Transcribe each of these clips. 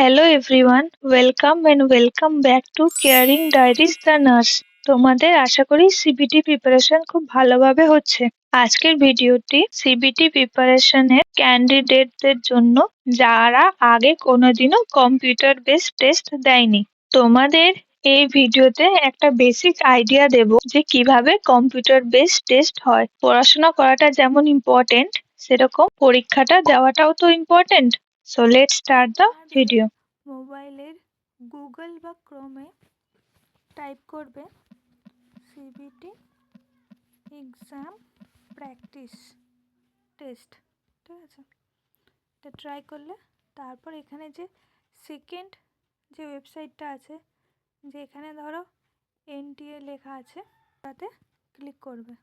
Hello everyone, welcome back to caring diaries the nurse. তোমাদের আশা করি CBT preparation খুব ভালোভাবে হচ্ছে। আজকের ভিডিওটি সিবিটি প্রিপারেশনের ক্যান্ডিডেটদের জন্য যারা আগে কোনোদিনও কম্পিউটার বেসড টেস্ট দেয়নি। তোমাদের এই ভিডিওতে একটা বেসিক আইডিয়া দেব যে কিভাবে কম্পিউটার বেসড টেস্ট হয়। পড়াশোনা করাটা যেমন ইম্পর্টেন্ট, সেরকম পরীক্ষাটা দেওয়াটাও তো important. So let's start the video. মোবাইলের গুগল বা ক্রোমে টাইপ করবে সিবিটি এক্সাম প্র্যাকটিস টেস্ট, ঠিক আছে? এটা ট্রাই করলে তারপর এখানে যে সেকেন্ড যে ওয়েবসাইটটা আছে, যে এখানে ধরো এনটিএ লেখা আছে, তাতে ক্লিক করবে।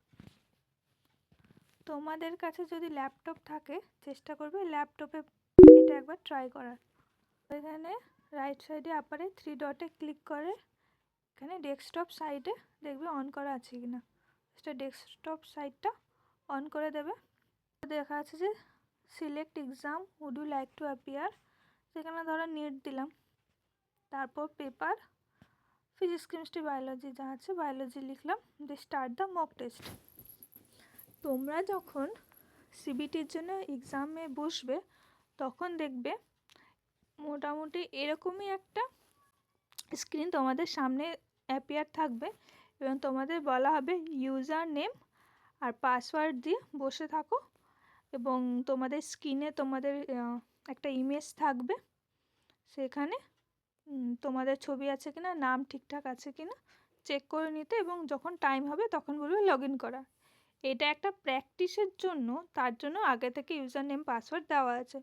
তোমাদের কাছে যদি ল্যাপটপ থাকে চেষ্টা করবে ল্যাপটপে এটা একবার ট্রাই করার। এখানে রাইট সাইডে আপারে 3 ডটে ক্লিক করে এখানে ডেস্কটপ সাইডে দেখবে অন করা আছে কিনা, সেটা ডেস্কটপ সাইডটা অন করে দেবে। দেখা আছে যে select exam would you like to appear, সেখানে ধরো নেট দিলাম, তারপর পেপার ফিজিক্স কেমিস্ট্রি বায়োলজি যা আছে বায়োলজি লিখলাম, দিয়ে স্টার্ট দ্য মক টেস্ট। তোমরা যখন সিবিটির জন্য এক্সামে বসবে তখন দেখবে মোটামুটি এরকমই একটা স্ক্রিন তোমাদের সামনে অ্যাপিয়ার থাকবে এবং তোমাদের বলা হবে ইউজার নেম আর পাসওয়ার্ড দিয়ে বসে থাকো, এবং তোমাদের স্ক্রিনে তোমাদের একটা ইমেজ থাকবে, সেখানে তোমাদের ছবি আছে কিনা, নাম ঠিকঠাক আছে কিনা চেক করে নিতে, এবং যখন টাইম হবে তখন বলবে লগ ইন করা। এটা একটা প্র্যাকটিসের জন্য, তার জন্য আগে থেকে ইউজার নেম পাসওয়ার্ড দেওয়া আছে।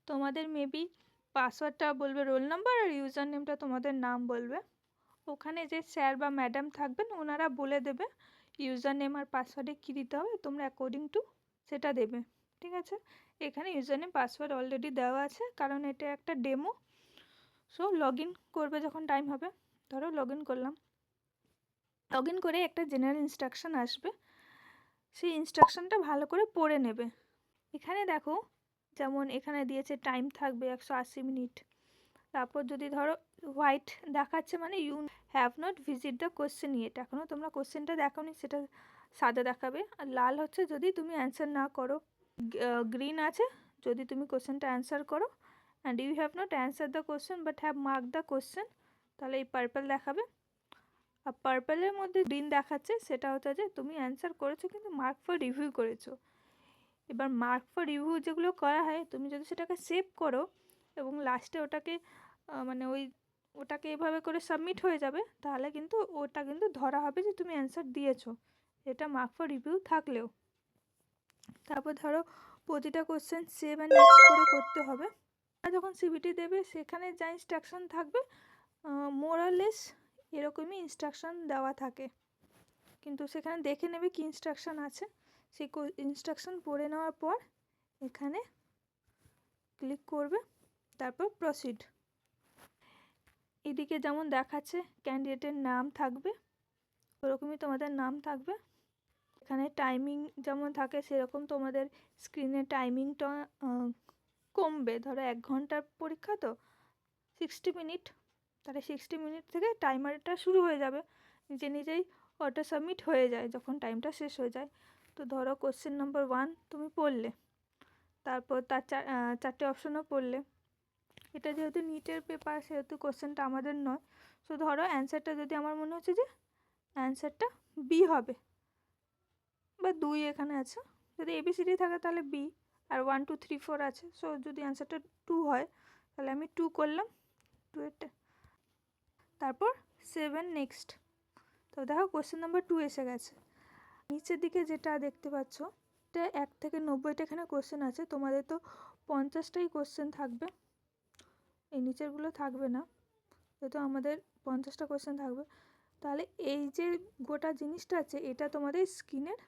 তোমাদের মেবি পাসওয়ার্ডটা বলবে রোল নাম্বার আর ইউজার নেমটা তোমাদের নাম বলবে। ওখানে যে স্যার বা ম্যাডাম থাকবেন ওনারা বলে দেবে ইউজার নেম আর পাসওয়ার্ডে কী দিতে হবে, তোমরা অ্যাকর্ডিং টু সেটা দেবে, ঠিক আছে? এখানে ইউজার নেম পাসওয়ার্ড অলরেডি দেওয়া আছে কারণ এটা একটা ডেমো। সো লগ ইন করবে যখন টাইম হবে, ধরো লগ ইন করলাম। লগ ইন করে একটা জেনারেল ইনস্ট্রাকশন আসবে, সেই ইনস্ট্রাকশনটা ভালো করে পড়ে নেবে। এখানে দেখো যেমন এখানে দিয়েছে টাইম থাকবে 180 মিনিট, তারপর যদি ধরো হোয়াইট দেখাচ্ছে মানে you have not visit the question yet, এখনও তোমরা কোশ্চেনটা দেখোনি, সেটা সাদা দেখাবে। আর লাল হচ্ছে যদি তুমি অ্যান্সার না করো, গ্রিন আছে যদি তুমি কোশ্চেনটা অ্যান্সার করো, and you have not answer the question but have mark the question, তাহলে এই পার্পল দেখাবে। আর পার্পলের মধ্যে গ্রিন দেখাচ্ছে, সেটা হচ্ছে যে তুমি অ্যান্সার করেছো কিন্তু মার্ক ফর রিভিউ করেছো। এবার মার্ক ফর রিভিউ যেগুলো করা হয়, তুমি যদি সেটাকে সেভ করো এবং লাস্টে ওটাকে মানে ওটাকে এভাবে করে সাবমিট হয়ে যাবে, তাহলে কিন্তু ওটা কিন্তু ধরা হবে যে তুমি অ্যান্সার দিয়েছো, এটা মার্ক ফর রিভিউ থাকলেও। তারপর ধরো প্রতিটা কোশ্চেন সেভ অ্যান্ড নেক্সট করে করতে হবে। আর যখন সিবিটি দেবে সেখানে যা ইনস্ট্রাকশন থাকবে মোরালেস এরকমই ইনস্ট্রাকশন দেওয়া থাকে, কিন্তু সেখানে দেখে নেবে কি ইনস্ট্রাকশন আছে। সেই ইনস্ট্রাকশন পড়ে নেওয়ার পর এখানে ক্লিক করবে, তারপর প্রসিড। এদিকে যেমন দেখাচ্ছে ক্যান্ডিডেটের নাম থাকবে, ওরকমই তোমাদের নাম থাকবে। এখানে টাইমিং যেমন থাকে সেরকম তোমাদের স্ক্রিনে টাইমিংটা কমবে। ধরো 1 ঘন্টার পরীক্ষা তো 60 মিনিট, তাহলে 60 মিনিট থেকে টাইমারটা শুরু হয়ে যাবে, নিজে নিজেই অটো সাবমিট হয়ে যায় যখন টাইমটা শেষ হয়ে যায়। তো ধরো কোশ্চেন নাম্বার 1 তুমি পড়লে, তারপর তার 4টে অপশনও পড়লে। এটা যেহেতু নিটের পেপার সেহেতু কোশ্চেনটা আমাদের নয়। সো ধরো অ্যান্সারটা যদি আমার মনে হচ্ছে যে অ্যান্সারটা বি হবে বা 2 এখানে আছে, যদি এবিসিডি থাকে তাহলে বি, আর 1 2 3 4 আছে। সো যদি অ্যান্সারটা 2 হয় তাহলে আমি 2 করলাম, 2 এর তারপর 7 নেক্সট। তো দেখো কোশ্চেন নাম্বার 2 এসে গেছে। নিচের দিকে যেটা দেখতে পাচ্ছ এটা 1 থেকে 90টা এখানে কোশ্চেন আছে, তোমাদের তো 50টাই কোশ্চেন থাকবে, এই নিচেরগুলো থাকবে না, যেহেতু আমাদের 50টা কোশ্চেন থাকবে। তাহলে এই যে গোটা জিনিসটা আছে এটা তোমাদের স্ক্রিনের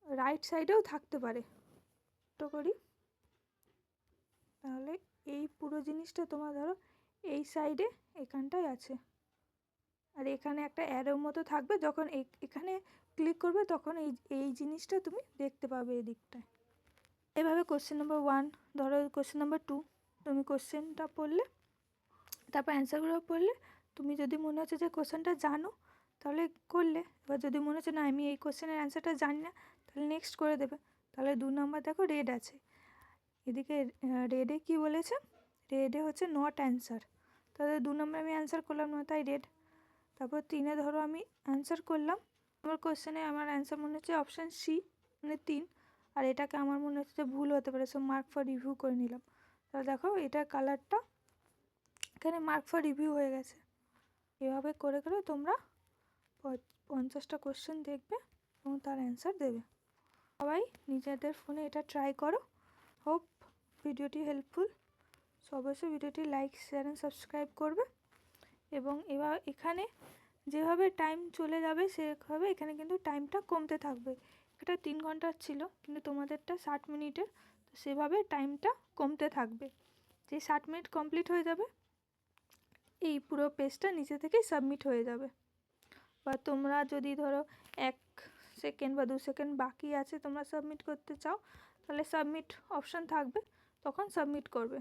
রাইট সাইডেও থাকতে পারে। তো করি তাহলে এই পুরো জিনিসটা তোমার ধরো এই সাইডে এখানটায় আছে, আর এখানে একটা অ্যারো মতো থাকবে, যখন এখানে ক্লিক করবে তখন এই জিনিসটা তুমি দেখতে পাবে এই দিকটায়। এভাবে কোশ্চেন নাম্বার 1, ধরো কোশ্চেন নাম্বার 2 তুমি কোশ্চেনটা পড়লে, তারপর অ্যান্সারগুলো পড়লে তুমি যদি মনে হচ্ছে যে কোশ্চেনটা জানো তাহলে করলে, এবার যদি মনে হচ্ছে না আমি এই কোশ্চেনের অ্যান্সারটা জানি না তাহলে নেক্সট করে দেবে। তাহলে 2 নম্বর দেখো রেড আছে, এদিকে রেডে কি বলেছে, রেডে হচ্ছে নট অ্যান্সার, তাহলে 2 নম্বর আমি অ্যান্সার করলাম না তাই রেড। তারপর 3-এ ধরো আমি অ্যান্সার করলাম, আমার কোশ্চেনে আমার অ্যান্সার মনে হচ্ছে অপশান সি মানে 3, আর এটাকে আমার মনে হচ্ছে যে ভুল হতে পারে, সো মার্ক ফর রিভিউ করে নিলাম। তাহলে দেখো এটার কালারটা এখানে মার্ক ফর রিভিউ হয়ে গেছে। এভাবে করে করে তোমরা 50টা কোশ্চেন দেখবে এবং তার অ্যান্সার দেবে। সবাই নিজেদের ফোনে এটা ট্রাই করো। হোপ ভিডিওটি হেল্পফুল। সো অবশ্যই ভিডিওটি লাইক শেয়ার অ্যান্ড সাবস্ক্রাইব করবে। এবং এবার এখানে যেভাবে টাইম চলে যাবে সেভাবে এখানে কিন্তু টাইমটা কমতে থাকবে। এটা 3 ঘন্টার ছিল কিন্তু তোমাদেরটা 60 মিনিটের, তো সেভাবে টাইমটা কমতে থাকবে। যে 60 মিনিট কমপ্লিট হয়ে যাবে এই পুরো পেজটা নিচে থেকেই সাবমিট হয়ে যাবে। বা তোমরা যদি ধরো 1 সেকেন্ড বা 2 সেকেন্ড বাকি আছে তোমরা সাবমিট করতে চাও তাহলে সাবমিট অপশান থাকবে, তখন সাবমিট করবে।